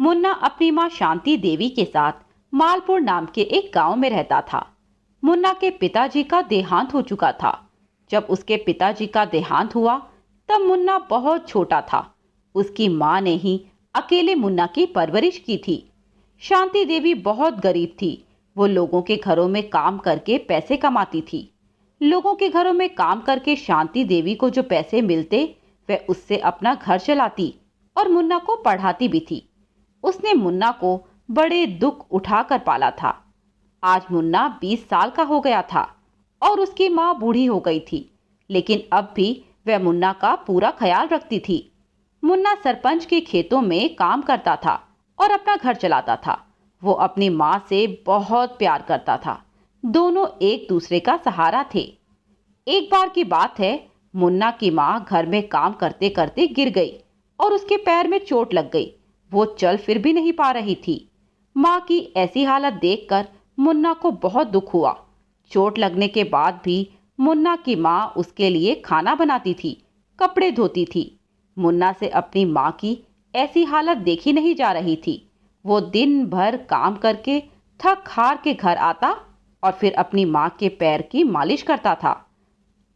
मुन्ना अपनी माँ शांति देवी के साथ मालपुर नाम के एक गांव में रहता था। मुन्ना के पिताजी का देहांत हो चुका था। जब उसके पिताजी का देहांत हुआ तब मुन्ना बहुत छोटा था। उसकी माँ ने ही अकेले मुन्ना की परवरिश की थी। शांति देवी बहुत गरीब थी। वो लोगों के घरों में काम करके पैसे कमाती थी। लोगों के घरों में काम करके शांति देवी को जो पैसे मिलते वह उससे अपना घर चलाती और मुन्ना को पढ़ाती भी थी। उसने मुन्ना को बड़े दुख उठाकर पाला था। आज मुन्ना 20 साल का हो गया था और उसकी माँ बूढ़ी हो गई थी, लेकिन अब भी वह मुन्ना का पूरा ख्याल रखती थी। मुन्ना सरपंच के खेतों में काम करता था और अपना घर चलाता था। वो अपनी माँ से बहुत प्यार करता था। दोनों एक दूसरे का सहारा थे। एक बार की बात है, मुन्ना की माँ घर में काम करते करते गिर गई और उसके पैर में चोट लग गई। वो चल फिर भी नहीं पा रही थी। माँ की ऐसी हालत देखकर मुन्ना को बहुत दुख हुआ। चोट लगने के बाद भी मुन्ना की माँ उसके लिए खाना बनाती थी, कपड़े धोती थी। मुन्ना से अपनी माँ की ऐसी हालत देखी नहीं जा रही थी। वो दिन भर काम करके थक हार के घर आता और फिर अपनी माँ के पैर की मालिश करता था।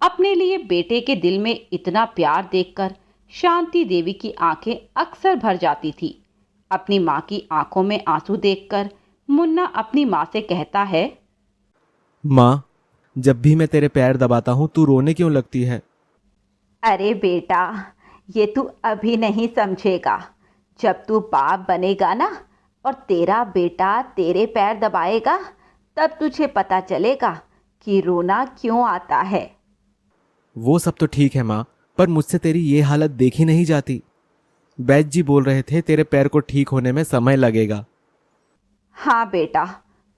अपने लिए बेटे के दिल में इतना प्यार देखकर शांति देवी की आंखें अक्सर भर जाती थी। अपनी माँ की आंखों में आंसू देखकर मुन्ना अपनी माँ से कहता है, माँ, जब भी मैं तेरे पैर दबाता हूँ तू रोने क्यों लगती है? अरे बेटा, ये तू अभी नहीं समझेगा। जब तू बाप बनेगा ना और तेरा बेटा तेरे पैर दबाएगा तब तुझे पता चलेगा कि रोना क्यों आता है। वो सब तो ठीक है माँ, पर मुझसे तेरी ये हालत देखी नहीं जाती। वैद्य जी बोल रहे थे तेरे पैर को ठीक होने में समय लगेगा। हाँ बेटा,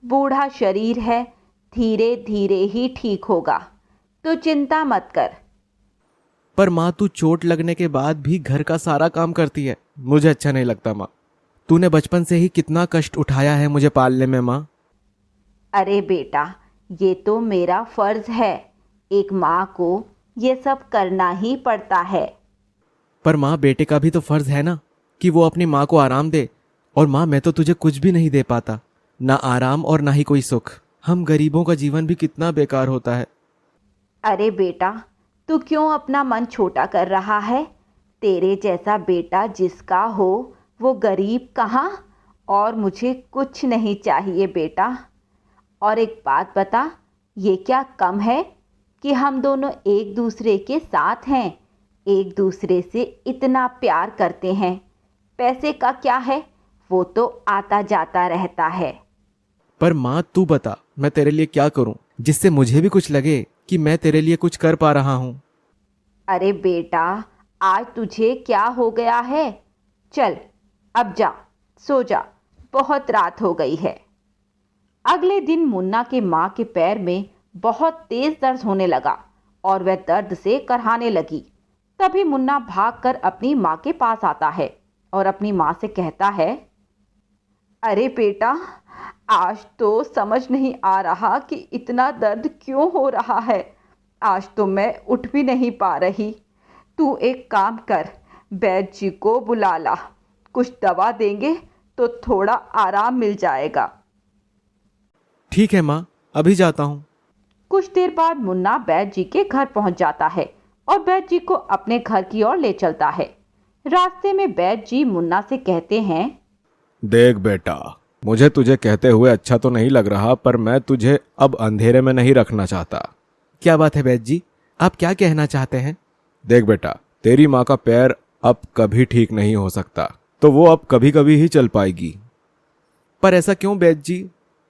बूढ़ा शरीर है, धीरे धीरे ही ठीक होगा। तो चिंता मत कर। पर माँ, तू चोट लगने के बाद भी घर का सारा काम करती है। मुझे अच्छा नहीं लगता माँ। तूने बचपन से ही कितना कष्ट उठाया है मुझे पालने में माँ। अरे बेटा, ये तो मेरा फर्ज है। एक माँ को ये सब करना ही पड़ता है। पर माँ, बेटे का भी तो फर्ज है ना कि वो अपनी माँ को आराम दे। और माँ, मैं तो तुझे कुछ भी नहीं दे पाता, ना आराम और ना ही कोई सुख। हम गरीबों का जीवन भी कितना बेकार होता है। अरे बेटा, तू क्यों अपना मन छोटा कर रहा है? तेरे जैसा बेटा जिसका हो वो गरीब कहाँ। और मुझे कुछ नहीं चाहिए बेटा। और एक बात बता, ये क्या कम है कि हम दोनों एक दूसरे के साथ हैं, एक दूसरे से इतना प्यार करते हैं। पैसे का क्या है, वो तो आता जाता रहता है। पर माँ, तू बता, मैं तेरे लिए क्या करूं जिससे मुझे भी कुछ लगे कि मैं तेरे लिए कुछ कर पा रहा हूं। अरे बेटा, आज तुझे क्या हो गया है? चल अब जा, सो जा, बहुत रात हो गई है। अगले दिन मुन्ना के माँ के पैर में बहुत तेज दर्द होने लगा और वह दर्द से करहाने लगी। तभी मुन्ना भागकर अपनी माँ के पास आता है और अपनी माँ से कहता है, अरे बेटा, आज तो समझ नहीं आ रहा कि इतना दर्द क्यों हो रहा है। आज तो मैं उठ भी नहीं पा रही। तू एक काम कर, वैद्य जी को बुला ला। कुछ दवा देंगे तो थोड़ा आराम मिल जाएगा। ठीक है माँ, अभी जाता हूँ। कुछ देर बाद मुन्ना वैद्य जी के घर पहुंच जाता है और वैद्य जी को अपने घर की ओर ले चलता है। रास्ते में वैद्य जी मुन्ना से कहते हैं, देख बेटा, मुझे तुझे कहते हुए अच्छा तो नहीं लग रहा, पर मैं तुझे अब अंधेरे में नहीं रखना चाहता। क्या बात है वैद्य जी, आप क्या कहना चाहते हैं? देख बेटा, तेरी माँ का पैर अब कभी ठीक नहीं हो सकता, तो वो अब कभी कभी ही चल पाएगी। पर ऐसा क्यों वैद्य जी?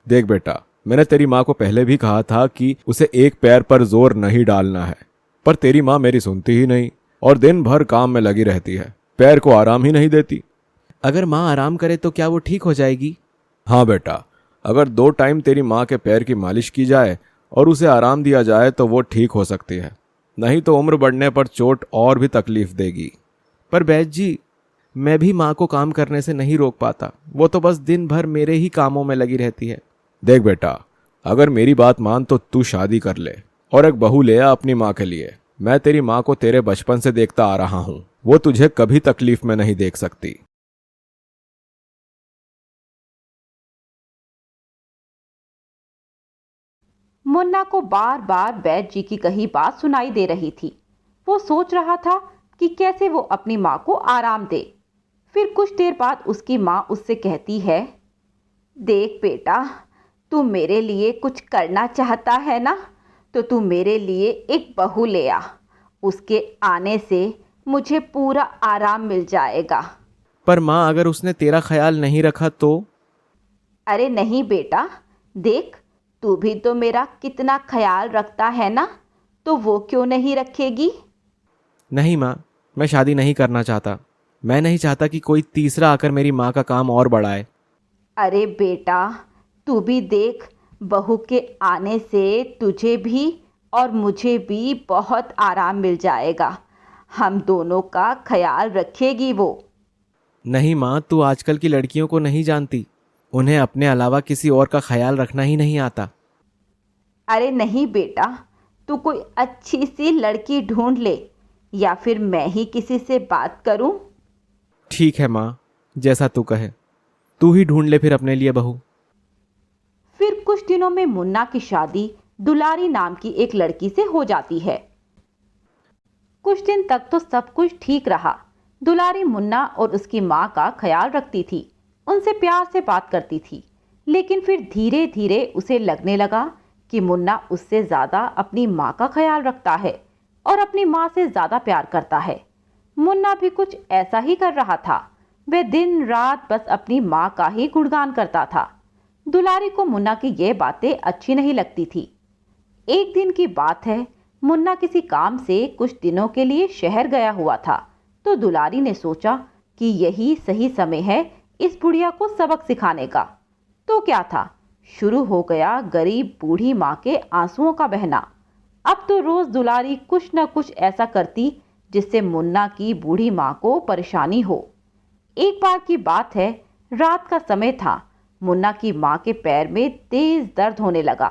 देख बेटा, मैंने तेरी माँ को पहले भी कहा था कि उसे एक पैर पर जोर नहीं डालना है, पर तेरी माँ मेरी सुनती ही नहीं और दिन भर काम में लगी रहती है, पैर को आराम ही नहीं देती। अगर माँ आराम करे तो क्या वो ठीक हो जाएगी? हाँ बेटा, अगर 2 टाइम तेरी माँ के पैर की मालिश की जाए और उसे आराम दिया जाए तो वो ठीक हो सकती है, नहीं तो उम्र बढ़ने पर चोट और भी तकलीफ देगी। पर वैद्य जी, मैं भी माँ को काम करने से नहीं रोक पाता। वो तो बस दिन भर मेरे ही कामों में लगी रहती है। देख बेटा, अगर मेरी बात मान तो तू शादी कर ले और एक बहू ले आ अपनी माँ के लिए। मैं तेरी माँ को तेरे बचपन से देखता आ रहा हूँ, वो तुझे कभी तकलीफ में नहीं देख सकती। मुन्ना को बार बार वैद्य जी की कही बात सुनाई दे रही थी। वो सोच रहा था कि कैसे वो अपनी माँ को आराम दे। फिर कुछ देर बाद उसकी माँ उससे कहती है, देख बेटा, तू मेरे लिए कुछ करना चाहता है ना, तो तू मेरे लिए एक बहू ले आ। उसके आने से मुझे पूरा आराम मिल जाएगा। पर माँ, अगर उसने तेरा ख्याल नहीं रखा तो? अरे नहीं बेटा, देख, तू भी तो मेरा कितना ख्याल रखता है ना, तो वो क्यों नहीं रखेगी? नहीं माँ, मैं शादी नहीं करना चाहता। मैं नहीं चाहता कि कोई तीसरा आकर मेरी माँ का काम और बढ़ाए। अरे बेटा, तू भी देख, बहू के आने से तुझे भी और मुझे भी बहुत आराम मिल जाएगा। हम दोनों का ख्याल रखेगी वो। नहीं माँ, तू आजकल की लड़कियों को नहीं जानती। उन्हें अपने अलावा किसी और का ख्याल रखना ही नहीं आता। अरे नहीं बेटा, तू कोई अच्छी सी लड़की ढूंढ ले, या फिर मैं ही किसी से बात करूं। ठीक है माँ, जैसा तू कहे। तू ही ढूंढ ले फिर अपने लिए बहू। फिर कुछ दिनों में मुन्ना की शादी दुलारी नाम की एक लड़की से हो जाती है। कुछ दिन तक तो सब कुछ ठीक रहा। दुलारी मुन्ना और उसकी माँ का ख्याल रखती थी, उनसे प्यार से बात करती थी। लेकिन फिर धीरे धीरे उसे लगने लगा कि मुन्ना उससे ज़्यादा अपनी माँ का ख्याल रखता है और अपनी माँ से ज़्यादा प्यार करता है। मुन्ना भी कुछ ऐसा ही कर रहा था। वह दिन रात बस अपनी माँ का ही गुणगान करता था। दुलारी को मुन्ना की ये बातें अच्छी नहीं लगती थी। एक दिन की बात है, मुन्ना किसी काम से कुछ दिनों के लिए शहर गया हुआ था। तो दुलारी ने सोचा कि यही सही समय है इस बुढ़िया को सबक सिखाने का। तो क्या था, शुरू हो गया गरीब बूढ़ी माँ के आंसुओं का बहना। अब तो रोज दुलारी कुछ न कुछ ऐसा करती जिससे मुन्ना की बूढ़ी माँ को परेशानी हो। एक बार की बात है, रात का समय था। मुन्ना की माँ के पैर में तेज दर्द होने लगा।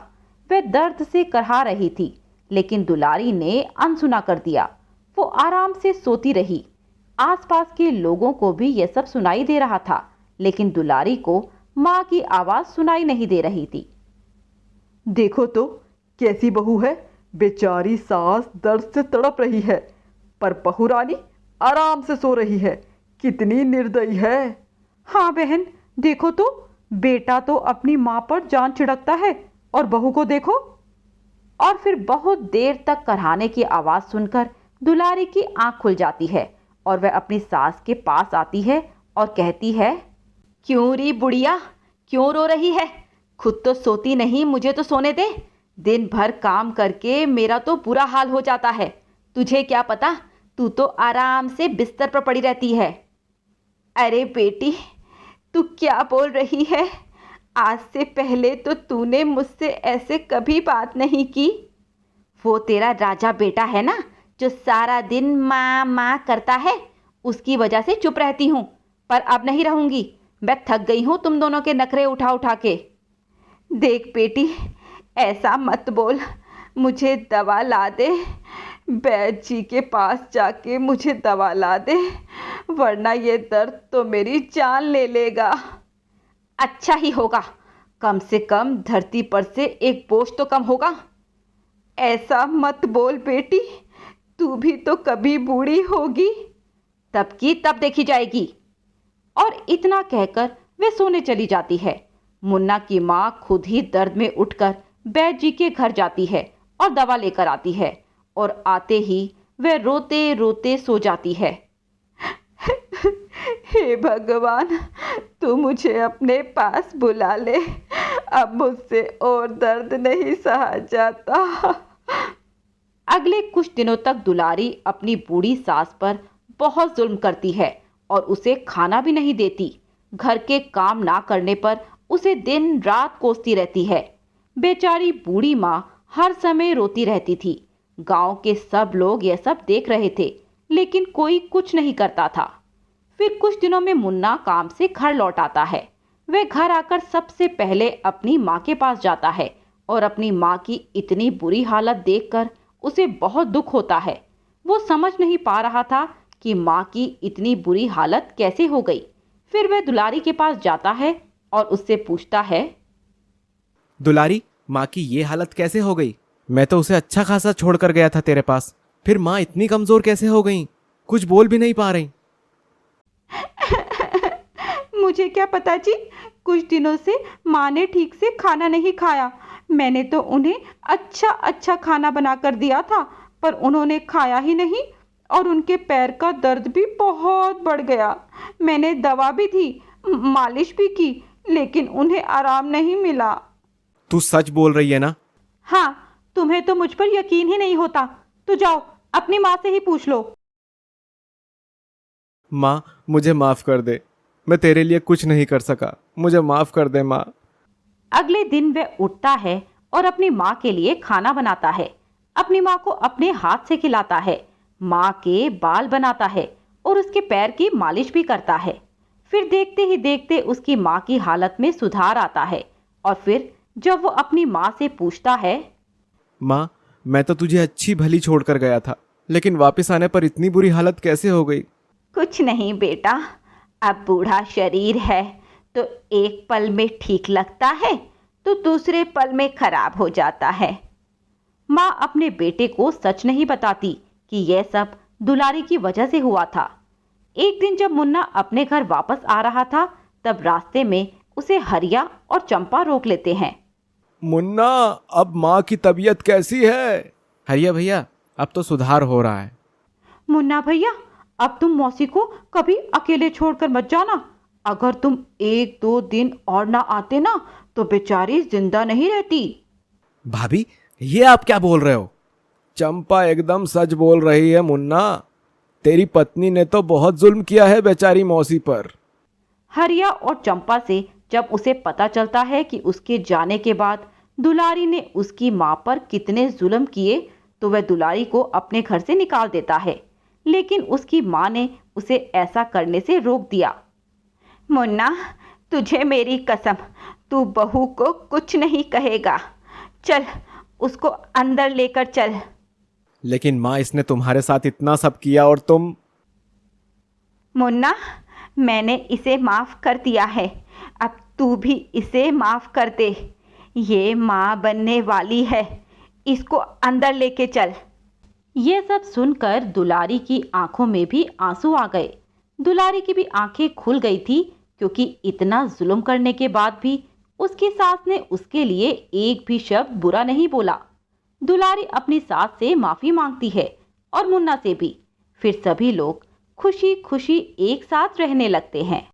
वह दर्द से करहा रही थी, लेकिन दुलारी ने अनसुना कर दिया। वो आराम से सोती रही। आसपास के लोगों को भी यह सब सुनाई दे रहा था, लेकिन दुलारी को माँ की आवाज सुनाई नहीं दे रही थी। देखो तो कैसी बहू है, बेचारी सास दर्द से तड़प रही है, पर बहू रानी आराम से सो रही है। कितनी निर्दयी है। हाँ बहन, देखो तो, बेटा तो अपनी माँ पर जान छिड़कता है और बहू को देखो। और फिर बहुत देर तक करहाने की आवाज सुनकर दुलारी की आंख खुल जाती है और वह अपनी सास के पास आती है और कहती है, क्यों री बुढ़िया, क्यों रो रही है? खुद तो सोती नहीं, मुझे तो सोने दे। दिन भर काम करके मेरा तो बुरा हाल हो जाता है। तुझे क्या पता, तू तो आराम से बिस्तर पर पड़ी रहती है। अरे बेटी, तू क्या बोल रही है? आज से पहले तो तूने मुझसे ऐसे कभी बात नहीं की। वो तेरा राजा बेटा है ना, जो सारा दिन माँ माँ करता है, उसकी वजह से चुप रहती हूँ। पर अब नहीं रहूंगी, मैं थक गई हूँ तुम दोनों के नखरे उठा उठा के। देख बेटी, ऐसा मत बोल, मुझे दवा ला दे। वैद्य जी के पास जाके मुझे दवा ला दे, वरना ये दर्द तो मेरी जान ले लेगा। अच्छा ही होगा, कम से कम धरती पर से एक बोझ तो कम होगा। ऐसा मत बोल बेटी, तू भी तो कभी बूढ़ी होगी, तब की तब देखी जाएगी। और इतना कहकर वे सोने चली जाती है। मुन्ना की माँ खुद ही दर्द में उठकर वैद्य जी के घर जाती है और दवा लेकर आती है, और आते ही वह रोते रोते सो जाती है। हे भगवान, तू मुझे अपने पास बुला ले, अब मुझसे और दर्द नहीं सहा जाता। अगले कुछ दिनों तक दुलारी अपनी बूढ़ी सास पर बहुत जुल्म करती है और उसे खाना भी नहीं देती। घर के काम ना करने पर उसे दिन रात कोसती रहती है। बेचारी बूढ़ी माँ हर समय रोती रहती थी। गांव के सब लोग यह सब देख रहे थे, लेकिन कोई कुछ नहीं करता था। फिर कुछ दिनों में मुन्ना काम से घर लौट आता है। वह घर आकर सबसे पहले अपनी माँ के पास जाता है और अपनी माँ की इतनी बुरी हालत देखकर उसे बहुत दुख होता है। वो समझ नहीं पा रहा था कि माँ की इतनी बुरी हालत कैसे हो गई। फिर वह दुलारी के पास जाता है और उससे पूछता है, दुलारी, माँ की ये हालत कैसे हो गई? मैं तो उसे अच्छा खासा छोड़कर गया था तेरे पास, फिर माँ इतनी कमजोर कैसे हो गई? कुछ बोल भी नहीं पा रही। मुझे क्या पता जी, कुछ दिनों से माँ ने ठीक से खाना नहीं खाया। मैंने तो उन्हें अच्छा अच्छा खाना बनाकर दिया था, पर उन्होंने खाया ही नहीं और उनके पैर का दर्द भी बहुत बढ़ गया। मैंने दवा भी दी, मालिश भी की, लेकिन उन्हें आराम नहीं मिला। तू सच बोल रही है ना? हाँ, तुम्हें तो मुझ पर यकीन ही नहीं होता, तो जाओ अपनी माँ से ही पूछ लो। माँ, मुझे माफ कर दे, मैं तेरे लिए कुछ नहीं कर सका, मुझे माफ कर दे माँ। अगले दिन वह उठता है और अपनी माँ के लिए खाना बनाता है। अपनी माँ को अपने हाथ से खिलाता है, माँ के बाल बनाता है और उसके पैर की मालिश भी करता है। फिर देखते ही देखते उसकी माँ की हालत में सुधार आता है और फिर जब वो अपनी माँ से पूछता है, माँ, मैं तो तुझे अच्छी भली छोड़कर गया था, लेकिन वापस आने पर इतनी बुरी हालत कैसे हो गई? कुछ नहीं बेटा, अब बूढ़ा शरीर है तो एक पल में ठीक लगता है तो दूसरे पल में खराब हो जाता है। माँ अपने बेटे को सच नहीं बताती कि यह सब दुलारी की वजह से हुआ था। एक दिन जब मुन्ना अपने घर वापस आ रहा था, तब रास्ते में उसे हरिया और चंपा रोक लेते हैं। मुन्ना, अब माँ की तबीयत कैसी है? हरिया भैया, अब तो सुधार हो रहा है। मुन्ना भैया, अब तुम मौसी को कभी अकेले छोड़कर मत जाना। अगर तुम 1-2 दिन और ना आते ना तो बेचारी जिंदा नहीं रहती। भाभी, ये आप क्या बोल रहे हो? चंपा एकदम सच बोल रही है मुन्ना, तेरी पत्नी ने तो बहुत जुल्म किया है बेचारी मौसी पर। हरिया और चंपा से जब उसे पता चलता है कि उसके जाने के बाद दुलारी ने उसकी मां पर कितने जुल्म किए, तो वह दुलारी को अपने घर से निकाल देता है। लेकिन उसकी मां ने उसे ऐसा करने से रोक दिया। मुन्ना, तुझे मेरी कसम, तू बहू को कुछ नहीं कहेगा। चल, उसको अंदर लेकर चल। लेकिन माँ, इसने तुम्हारे साथ इतना सब किया और तुम। मुन्ना, मैंने इसे माफ कर दिया है, अब तू भी इसे माफ कर दे। ये माँ बनने वाली है, इसको अंदर लेके चल। ये सब सुनकर दुलारी की आंखों में भी आंसू आ गए। दुलारी की भी आंखें खुल गई थी, क्योंकि इतना जुल्म करने के बाद भी उसकी सास ने उसके लिए एक भी शब्द बुरा नहीं बोला। दुलारी अपनी सास से माफी मांगती है और मुन्ना से भी। फिर सभी लोग खुशी खुशी एक साथ रहने लगते हैं।